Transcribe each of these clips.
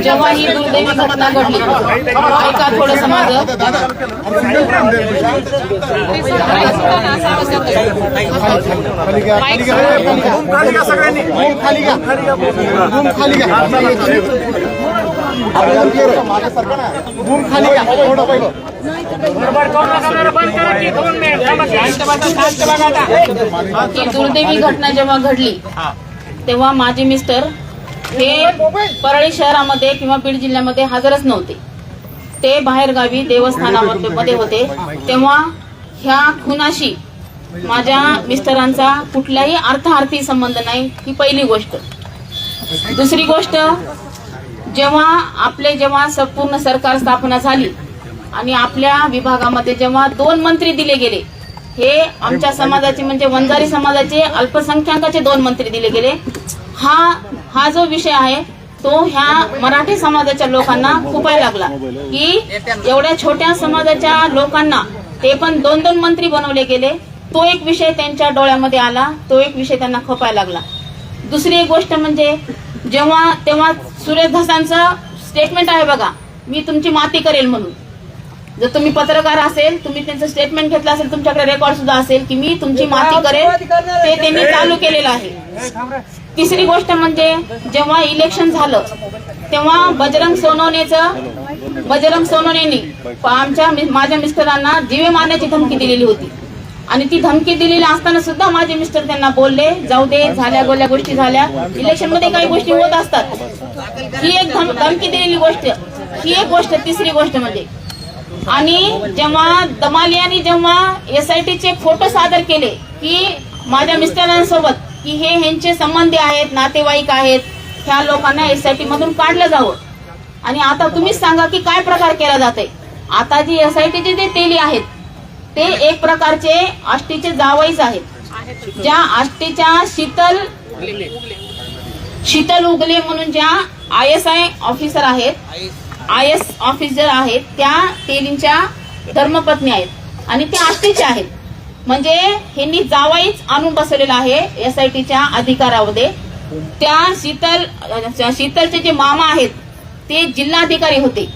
जेव्हा ही दुर्दैवी घटना घडली, ऐका थोडंसं माझं. ही दुर्दैवी घटना जेव्हा घडली तेव्हा माझे मिस्टर हे परळी शहरामध्ये किंवा बीड जिल्ह्यामध्ये हजरच नव्हते. ते बाहेरगावी देवस्थानामध्ये होते. तेव्हा ह्या खुनाशी माझ्या मिस्टरांचा कुठल्याही अर्थार्थी संबंध नाही, ही पहिली गोष्ट. दुसरी गोष्ट, जेव्हा संपूर्ण सरकार स्थापना झाली आणि आपल्या विभागामध्ये जेव्हा 2 मंत्री दिले गेले, हे आमच्या समाजाचे म्हणजे वंजारी समाजाचे अल्पसंख्याकाचे 2 मंत्री दिले गेले. हा जो विषय आहे तो ह्या मराठी समाजाच्या लोकांना खुपायला लागला की एवढ्या छोट्या समाजाच्या लोकांना ते पण 2-2 मंत्री बनवले गेले. तो एक विषय त्यांच्या डोळ्यामध्ये आला, तो एक विषय त्यांना खपायला लागला. दुसरी एक गोष्ट म्हणजे तेव्हा सुरेश धसांचं स्टेटमेंट आहे बघा, मी तुमची माती करेल म्हणून. जर तुम्ही पत्रकार असेल, तुम्ही त्यांचं स्टेटमेंट घेतलं असेल, तुमच्याकडे रेकॉर्ड सुद्धा असेल की मी तुमची माती करेल, ते त्यांनी चालू केलेलं आहे. तिसरी गोष्ट म्हणजे जेव्हा इलेक्शन झालं तेव्हा बजरंग सोनवणेंनी माझ्या मिस्टरांना जीवे मारण्याची धमकी दिलेली होती. आणि ती धमकी दिलेली असताना सुद्धा माझे मिस्टर त्यांना बोलले, जाऊ दे, झाल्या गोल्या गोष्टी झाल्या, इलेक्शन मध्ये काही गोष्टी होत असतात. ही एक धमकी दिलेली गोष्ट, ही एक गोष्ट. तिसरी गोष्ट म्हणजे, आणि जेव्हा दमाली यांनी जेव्हा SITचे फोटो सादर केले की माझ्या मिस्टरांसोबत की हे ह्यांचे संबंधी आहेत, नातेवाईक आहेत, ह्या लोकांना SIT मधून काढलं जावं. आणि आता तुम्हीच सांगा की काय प्रकार केला जाते. आता जी SITचे जे तेली आहेत ते एक प्रकारचे आष्टीचे जावईच आहेत. ज्या आष्टीच्या शीतल उगले म्हणून ज्या ISI ऑफिसर आहेत, IS ऑफिसर आहेत, त्या तेलींच्या धर्मपत्नी आहेत आणि त्या आष्टीच्या आहेत. म्हणजे ह्यांनी जावाईच आणून बसवलेला आहे SITच्या अधिकारामध्ये. त्या शीतलचे जे मामा आहेत ते जिल्हाधिकारी होते.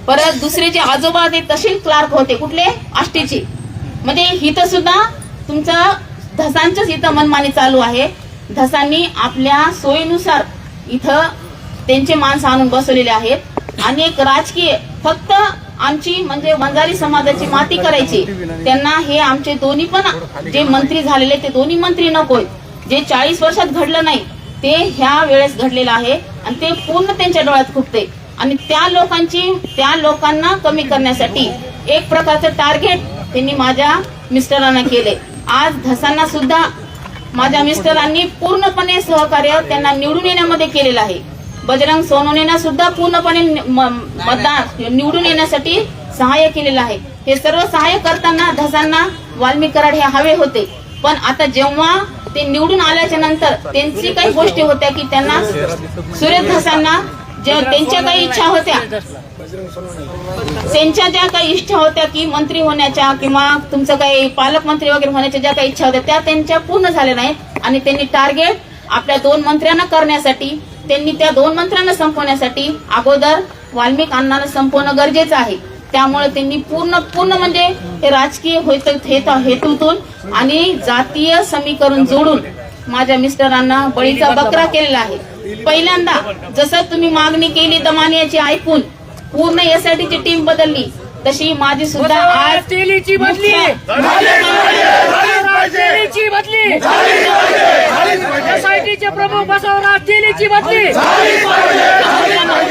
परत दुसरे जे आजोबा ते तहसील क्लार्क होते, कुठले, आष्टीचे. म्हणजे इथं सुद्धा तुमचं धसांचंच इथं मनमानी चालू आहे. धसांनी आपल्या सोयीनुसार इथं त्यांचे माणसं आणून बसवलेले आहेत. आणि एक राजकीय फक्त आमची म्हणजे वंजारी समाजाची माती करायची. त्यांना हे आमचे दोन्ही पण जे मंत्री झालेले ते दोन्ही मंत्री नकोय. जे 40 वर्षात घडलं नाही ते ह्या वेळेस घडलेलं आहे आणि ते पूर्ण त्यांच्या डोळ्यात खुपते. आणि त्या लोकांना कमी करण्यासाठी एक प्रकारचं टार्गेट त्यांनी माझ्या मिस्टरांना केले. आज धसांना सुद्धा माझ्या मिस्टरांनी पूर्णपणे सहकार्य त्यांना निवडून येण्यामध्ये केलेलं आहे. बजरंग सोनवणेंना सुद्धा पूर्णपणे मतदान निवडून येण्यासाठी सहाय्य केलेलं आहे. हे सर्व सहाय्य करताना धसांना वाल्मिक कराड हे हवे होते. पण आता जेव्हा ते निवडून आल्याच्या नंतर त्यांची काही गोष्टी होत्या की त्यांना सुरेश धसांना त्यांच्या काही इच्छा होत्या, त्यांच्या ज्या काही इच्छा होत्या की मंत्री होण्याच्या किंवा तुमचं काही पालकमंत्री वगैरे होण्याच्या ज्या काही इच्छा होत्या त्या त्यांच्या पूर्ण झाल्या नाहीत. आणि त्यांनी टार्गेट आपल्या 2 मंत्र्यांना करण्यासाठी, त्यांनी त्या 2 मंत्र्यांना संपवण्यासाठी अगोदर वाल्मिक अण्णांना संपवणं गरजेचं आहे. त्यामुळे त्यांनी पूर्ण म्हणजे हे राजकीय हेतूतून आणि जातीय समीकरण जोडून माझ्या मिस्टरांना बळीचा बकरा केलेला आहे. पहिल्यांदा जसं तुम्ही मागणी केली दमानियाची ऐकून पूर्ण SITची टीम बदलली, तशी माझी सुद्धा आज तेलीची बदली SITचे प्रमुख बसवणार, तेलीची बदली.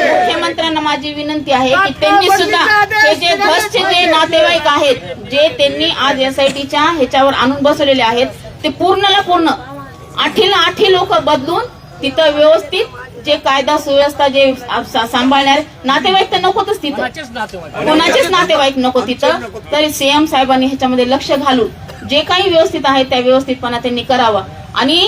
मुख्यमंत्र्यांना माझी विनंती आहे की त्यांनी सुद्धा हे जे धसचे जे नातेवाईक आहेत, जे त्यांनी आज SITच्या ह्याच्यावर आणून बसवलेले आहेत, ते पूर्णला पूर्ण 8 लोक बदलून तिथं व्यवस्थित जे कायदा सुव्यवस्था जे सांभाळणार नातेवाईक तर नकोच तिथं, कोणाचेच नातेवाईक नको तिथं. तरी CM साहेबांनी ह्याच्यामध्ये लक्ष घालून जे काही व्यवस्थित आहे त्या व्यवस्थितपणा त्यांनी करावा. आणि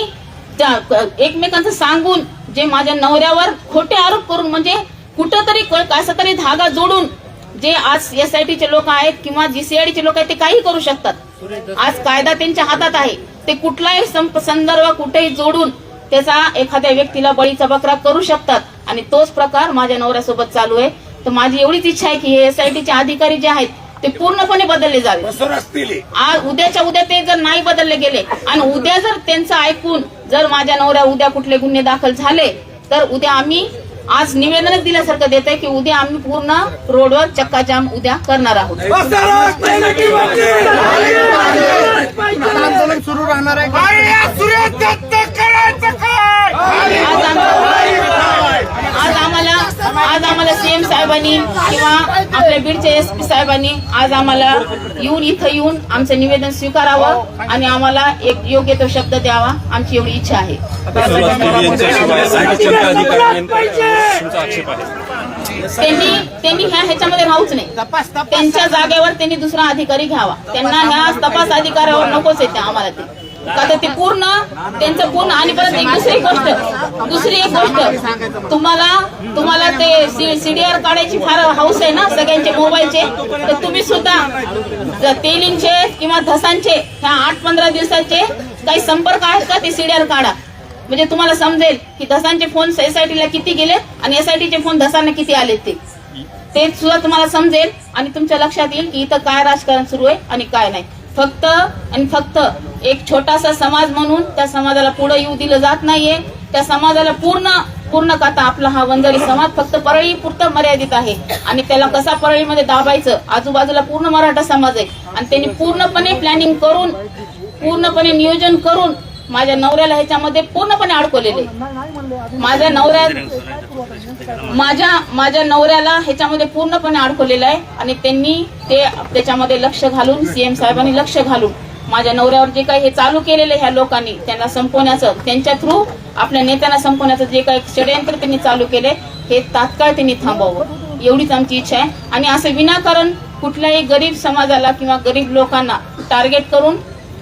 एकमेकांचं सांगून जे माझ्या नवऱ्यावर खोटे आरोप करून म्हणजे कुठंतरी कसं तरी धागा जोडून जे आज SITचे लोक आहेत किंवा GCIDचे लोक आहेत ते काही करू शकतात। आज कायदा त्यांच्या हातात आहे, ते कुठलाही संदर्भ कुठेही जोडून त्याचा एखाद्या व्यक्तीला बळीचा बकरा करू शकतात आणि तोच प्रकार माझ्या नवऱ्यासोबत चालू आहे। तर माझी एवढीच इच्छा आहे की हे SITचे अधिकारी जे आहेत ते पूर्णपणे बदलले जावे। आज उद्याच्या उद्या ते जर नाही बदलले गेले आणि उद्या जर त्यांचं ऐकून जर माझ्या नवऱ्या उद्या कुठले गुन्हे दाखल झाले तर उद्या आम्ही आज निवेदनच दिल्यासारखं देत आहे की उद्या आम्ही पूर्ण रोडवर चक्काजाम उद्या करणार आहोत। आंदोलन सुरू राहणार आहे। आज आम्हाला CM साहेबांनी किंवा आपल्या बीडचे SP साहेबांनी आज आम्हाला इथं येऊन आमचं निवेदन स्वीकारावं आणि आम्हाला एक योग्य तो शब्द द्यावा, आमची एवढी इच्छा आहे। त्यांनी ह्याच्यामध्ये राहूच नाही, त्यांच्या जागेवर त्यांनी दुसरा अधिकारी घ्यावा, त्यांना ह्या तपास अधिकाऱ्यावर नकोच येते आम्हाला ते, का तर ते पूर्ण त्यांचं पूर्ण। आणि परत एक दुसरी एक गोष्ट तुम्हाला ते CDR काढायची फार हौस आहे ना सगळ्यांचे मोबाईलचे, तर तुम्ही सुद्धा तेलींचे किंवा धसांचे ह्या 8-15 दिवसाचे काही संपर्क आहेत का ते CDR काढा, म्हणजे तुम्हाला समजेल की धसांचे फोन SITला किती गेलेत आणि SITचे फोन धसांना किती आलेत ते सुद्धा तुम्हाला समजेल आणि तुमच्या लक्षात येईल की इथं काय राजकारण सुरू आहे आणि काय नाही। फक्त एक छोटासा समाज म्हणून त्या समाजाला पुढे येऊ दिलं जात नाहीये। त्या समाजाला पूर्ण कथा आपला हा वंजारी समाज फक्त परळी पुरतं मर्यादित आहे आणि त्याला कसा परळीमध्ये दाबायचं, आजूबाजूला पूर्ण मराठा समाज आहे आणि त्यांनी पूर्णपणे प्लॅनिंग करून पूर्णपणे नियोजन करून माझ्या नवऱ्याला ह्याच्यामध्ये पूर्णपणे अडकवलेले। माझ्या नवऱ्याला ह्याच्यामध्ये पूर्णपणे अडकवलेलं आहे आणि त्यांनी ते त्याच्यामध्ये लक्ष घालून CM साहेबांनी लक्ष घालून माझ्या नवऱ्यावर जे काही हे चालू केलेले ह्या लोकांनी त्यांना संपवण्याचं, त्यांच्या थ्रू आपल्या नेत्यांना संपवण्याचं जे काही षडयंत्र त्यांनी चालू केले हे तात्काळ त्यांनी थांबवावं, एवढीच आमची इच्छा आहे। आणि असं विनाकारण कुठल्याही गरीब समाजाला किंवा गरीब लोकांना टार्गेट करून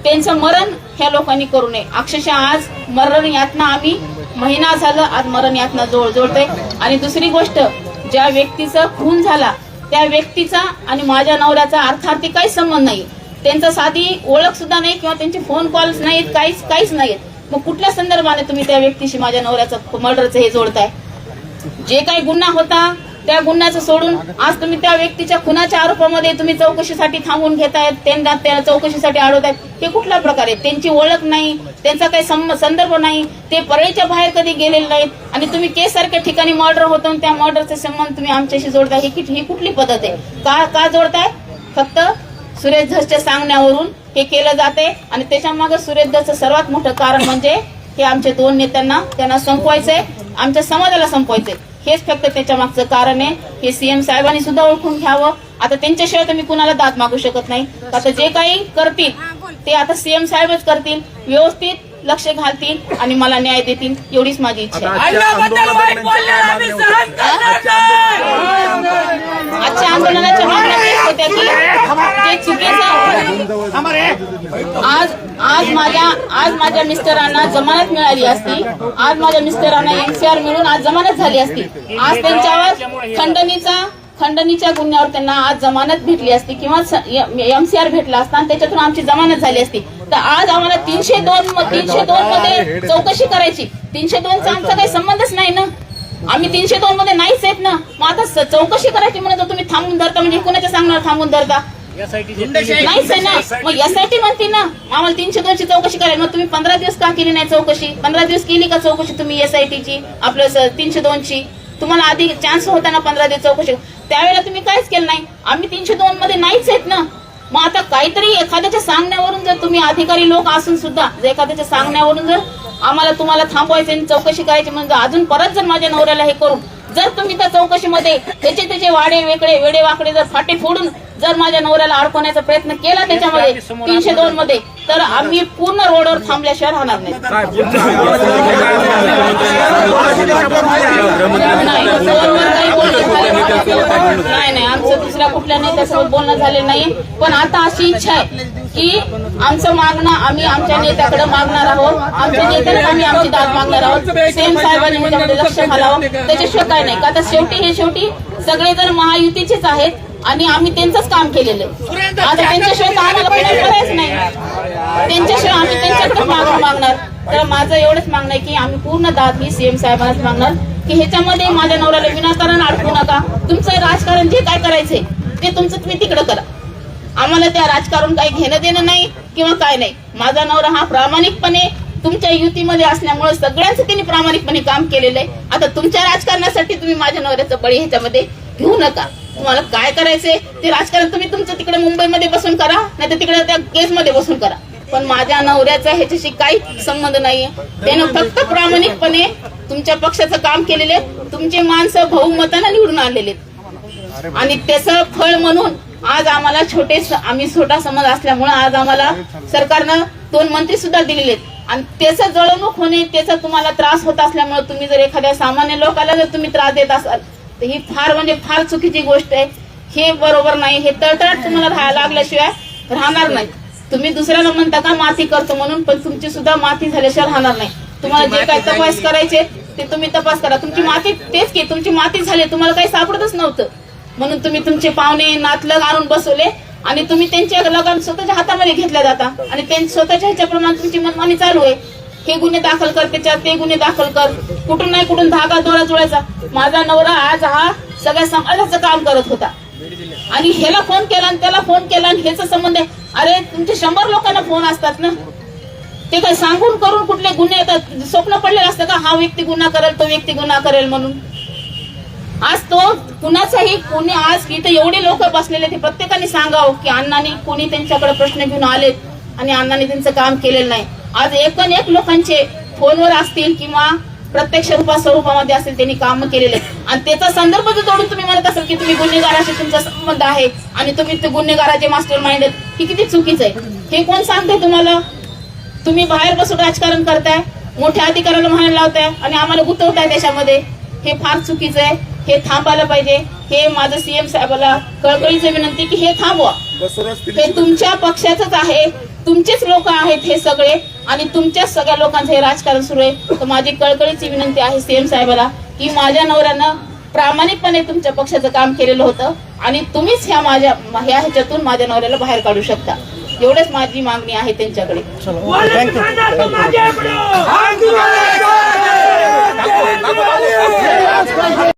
त्यांचं मरण ह्या लोकांनी करू नये। अक्षरशः आज मरण यातना आम्ही महिना झालं आज मरण यातना जोडतोय। आणि दुसरी गोष्ट, ज्या व्यक्तीचा खून झाला त्या व्यक्तीचा आणि माझ्या नवऱ्याचा अर्थार्थी काही संबंध नाही, त्यांचा साधी ओळख सुद्धा नाही किंवा त्यांचे फोन कॉल्स नाहीत, काहीच नाहीत। मग कुठल्या संदर्भाने तुम्ही त्या व्यक्तीशी माझ्या नवऱ्याचं मर्डरचं हे जोडताय? जे काही गुन्हा होता त्या गुन्ह्याचं सोडून आज तुम्ही त्या व्यक्तीच्या खुनाच्या आरोपामध्ये तुम्ही चौकशीसाठी थांबवून घेतायत, त्यांना त्या चौकशीसाठी अडवतायत, हे कुठल्या प्रकारे? त्यांची ओळख नाही, त्यांचा काही संदर्भ नाही, ते परळीच्या बाहेर कधी गेलेले नाहीत आणि तुम्ही केस सारख्या ठिकाणी मर्डर होतो त्या मर्डरचे संबंध तुम्ही आमच्याशी जोडताय, ही कुठली पद्धत आहे? का जोडताय? फक्त सुरेश धसच्या सांगण्यावरून हे केलं जाते आणि त्याच्या मागे सुरेश धसचं सर्वात मोठं कारण म्हणजे हे आमच्या 2 नेत्यांना त्यांना संपवायचंय, आमच्या समाजाला संपवायचंय, हेच फक्त त्याच्या मागचं कारण आहे। हे CM साहेबांनी सुद्धा ओळखून घ्यावं। आता त्यांच्याशिवाय तर मी कुणाला दाद मागू शकत नाही, आता जे काही करतील ते आता CM साहेबच करतील, व्यवस्थित लक्ष घालतील आणि मला न्याय देतील, एवढीच माझी इच्छा आहे। आजच्या आंदोलनाच्या मागण्या तेच होत्या की ते चुकीचं आज माझ्या मिस्टरांना जमानत मिळाली असती, आज माझ्या मिस्टरांना NCR मिळून आज जमानत झाली असती, आज त्यांच्यावर खंडणीच्या गुन्ह्यावर त्यांना आज जमानत भेटली असती किंवा MCR भेटला असता आणि त्याच्यातून आमची जमानत झाली असती, तर आज आम्हाला 302 मध्ये चौकशी करायची। 302चा आमचा काही संबंधच नाही ना, आम्ही 302 मध्ये नाहीच आहेत ना, मग आता चौकशी करायची म्हणत तुम्ही थांबून धरता, म्हणजे कोणाच्या सांगणार थांबून धरता? नाहीच आहे ना। मग SIT म्हणते ना आम्हाला 302 ची चौकशी करायला, मग तुम्ही 15 दिवस का केली नाही चौकशी? 15 दिवस केली का चौकशी तुम्ही SITची आपल्या 302 ची? तुम्हाला आधी चान्स होता ना 15 दिवस चौकशी, त्यावेळेला तुम्ही काहीच केलं नाही। आम्ही 302 मध्ये नाहीच आहेत ना, मग आता काहीतरी एखाद्याच्या सांगण्यावरून जर तुम्ही अधिकारी लोक असून सुद्धा जर एखाद्याच्या सांगण्यावरून जर तुम्हाला थांबवायचं आणि चौकशी करायची म्हणजे अजून परत जर माझ्या नवऱ्याला हे करून जर तुम्ही त्या चौकशीमध्ये त्याचे वेडे वाकडे जर फाटे फोडून जर माझ्या नवऱ्याला अडकवण्याचा प्रयत्न केला त्याच्यामध्ये 302 मध्ये, तर आम्ही पूर्ण रोडवर थांबल्याशिवाय राहणार नाही। नाही आमचं दुसऱ्या कुठल्या नेत्यासोबत बोलणं झालेलं नाही, पण आता अशी इच्छा आहे की आमचं मागणं आम्ही आमच्या नेत्याकडे मागणार आहोत, आमच्या नेत्याला आम्ही आमची दाद मागणार आहोत। CM साहेबांनी ह्याच्यामध्ये लक्ष घालावं, त्याच्याशिवाय काय नाही, का आता शेवटी सगळेजण महायुतीचेच आहेत आणि आम्ही त्यांचंच काम केलेलं आहे. आता त्यांच्याशिवाय तर आम्हाला पर्यायच नाही. त्यांच्याशिवाय आम्ही त्यांच्याकडे मागणार. तर माझं एवढंच मागणं आहे की आम्ही पूर्ण दाद ही सीएम साहेबांनाच मागणार की ह्याच्यामध्ये माझ्या नवऱ्याला विनाकारण अडकू नका. तुमचं राजकारण जे काय करायचंय ते तुमचं तुम्ही तिकडं करा. आम्हाला त्या राजकारण काही घेणं देणं नाही किंवा काय नाही. माझा नवरा हा प्रामाणिकपणे तुमच्या युतीमध्ये असल्यामुळे सगळ्यांचं त्यांनी प्रामाणिकपणे काम केलेलं आहे. आता तुमच्या राजकारणासाठी तुम्ही माझ्या नवऱ्याचं बळी ह्याच्यामध्ये घेऊ नका. तुम्हाला काय करायचंय ते राजकारण तुम्ही तुमचं तिकडे मुंबईमध्ये बसून करा, नाही तर तिकडे त्या केसमध्ये बसून करा. पण माझ्या नवऱ्याचा ह्याच्याशी काही संबंध नाहीये. त्यानं फक्त प्रामाणिकपणे तुमच्या पक्षाचं काम केलेले, तुमचे माणसं बहुमतानं निवडून आलेले आणि त्याचं फळ म्हणून आज आम्हाला आम्ही छोटा समाज असल्यामुळे आज आम्हाला सरकारनं 2 मंत्री सुद्धा दिलेले आहेत. आणि त्याचं जळवणूक होणे, त्याचा तुम्हाला त्रास होत असल्यामुळे तुम्ही जर एखाद्या सामान्य लोकांना जर तुम्ही त्रास देत असाल तर ही फार चुकीची गोष्ट आहे. हे बरोबर नाही. हे तळतळाट तुम्हाला लागल्याशिवाय राहणार नाही. तुम्ही दुसऱ्याला म्हणता का माती करतो म्हणून, पण तुमची सुद्धा माती झाल्याशिवाय राहणार नाही. तुम्हाला जे काही तपास करायचे ते तुम्ही तपास करा. तुमची माती तेच की तुमची माती झाली, तुम्हाला काही सापडतच नव्हतं म्हणून तुम्ही तुमचे पाहुणे नातलग आणून बसवले आणि तुम्ही त्यांच्या लगाम स्वतःच्या हातामध्ये घेतल्या जाता आणि त्यांच्या स्वतःच्या ह्याच्याप्रमाणे तुमची मनमानी चालू आहे. हे गुन्हे दाखल कर, त्याच्यात ते गुन्हे दाखल कर, कुठून नाही कुठून धागा दोरा जुळायचा. माझा नवरा आज हा सगळ्या समाजाचं काम करत होता आणि ह्याला फोन केला आणि त्याला फोन केला आणि ह्याचा संबंध आहे. अरे तुमचे 100 लोकांना फोन असतात ना, ते काय सांगून करून कुठले गुन्हे येतात. स्वप्न पडलेलं असतं का हा व्यक्ती गुन्हा करेल, तो व्यक्ती गुन्हा करेल म्हणून. आज तो कुणाचाही कोणी आज इथे एवढे लोक बसलेले ते प्रत्येकाने सांगावं की अण्णांनी कोणी त्यांच्याकडे प्रश्न घेऊन आलेत आणि अण्णांनी त्यांचं काम केलेलं नाही. आज एक लोकांचे फोनवर असतील किंवा प्रत्यक्ष स्वरूपामध्ये असेल त्यांनी काम केलेले आणि त्याचा संदर्भ जर जोडून तुम्ही म्हणत असाल की तुम्ही गुन्हेगाराशी तुमचा संबंध आहे आणि तुम्ही ते गुन्हेगाराचे मास्टर माइंड आहेत, हे किती चुकीचं आहे. हे कोण सांगताय तुम्हाला? तुम्ही बाहेर बसून राजकारण करताय, मोठ्या अधिकाऱ्याला म्हणायला लावताय आणि आम्हाला गुंतवताय देशामध्ये. हे फार चुकीचं आहे. हे थांबायला पाहिजे. हे माझं सीएम साहेबाला कळकळीची विनंती की हे थांबवा. हे तुमच्या पक्षाचंच आहे, तुमचेच लोक आहेत हे सगळे आणि तुमच्याच सगळ्या लोकांचं हे राजकारण सुरू आहे. तर माझी कळकळीची विनंती आहे सीएम साहेबाला की माझ्या नवऱ्यानं प्रामाणिकपणे तुमच्या पक्षाचं काम केलेलं होतं आणि तुम्हीच ह्या ह्याच्यातून माझ्या नवऱ्याला बाहेर काढू शकता. एवढंच माझी मागणी आहे त्यांच्याकडे. थँक्यू.